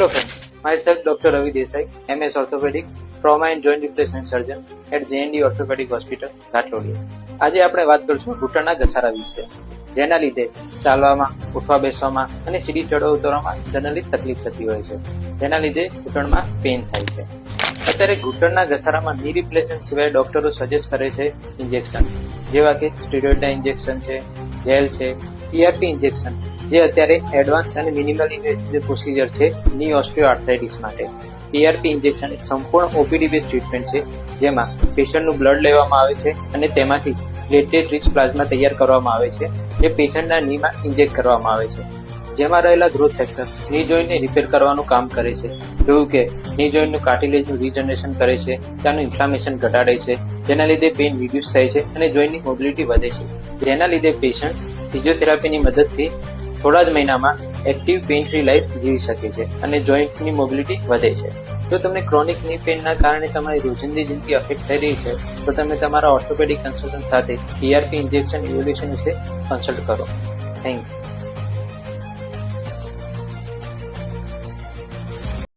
Hello friends, myself Dr. Ravi Desai, MS Orthopedic, Trauma and Joint Replacement Surgeon at JND Orthopedic Hospital, ઘાટલોડિયા. આજે આપણે વાત કરીશું ઘૂંટણના ઘસારા વિશે, જેના લીધે ચાલવામાં, ઉઠવા બેસવામાં અને સીડી ચડવા ઉતરવામાં જનરલી તકલીફ થતી હોય છે, જેના લીધે ઘૂંટણમાં પેઇન થાય છે. અત્યારે ઘૂંટણના ઘસારામાં ની રિપ્લેસમેન્ટ સિવાય ડોક્ટરો સજેસ્ટ કરે છે ઇન્જેક્શન, જેવા કે સ્ટીરોઇડના ઇન્જેક્શન છે, જેલ છે, PRP ઇન્જેક્શન, જે અત્યારે એડવાન્સ અને મિનિમલ ઇન્વેઝિવ પ્રોસિજર છે ની ઓસ્ટિયોઆર્થરાઇટિસ માટે. PRP ઇન્જેક્શન એ સંપૂર્ણ ઓપીડી બેઝ ટ્રીટમેન્ટ છે, જેમાં પેશન્ટનું બ્લડ લેવામાં આવે છે અને તેમાંથી જ પ્લેટલેટ રિચ પ્લાઝમા તૈયાર કરવામાં આવે છે, જે પેશન્ટના નીમાં ઇન્જેક્ટ કરવામાં આવે છે. જેમાં રહેલા ગ્રોથ ફેક્ટર ની જોઈન્ટને રિપેર કરવાનું કામ કરે છે, જેવું કે ની જોઈન્ટનું કાર્ટિલેજનું રીજનરેશન કરે છે, ત્યાંનું ઇન્ફ્લામેશન ઘટાડે છે, જેના લીધે પેઇન રિડ્યુસ થાય છે અને જોઈન્ટની મોબિલિટી વધે છે, જેના લીધે પેશન્ટ ફિઝિયોથેરાપીની મદદથી થોડા જ મહિનામાં એક્ટિવ પેઇન ફ્રી લાઈફ જીવી શકે છે અને જોઈન્ટની મોબિલિટી વધે છે. જો તમને ક્રોનિક ની પેઇનના કારણે તમારી રોજિંદી જિંદગી અફેક્ટ થઈ રહી છે, તો તમે તમારા ઓર્થોપેડિક કન્સલ્ટન્ટ સાથે PRP ઇન્જેક્શન ઇવોલ્યુશન વિશે કન્સલ્ટ કરો. Thank you.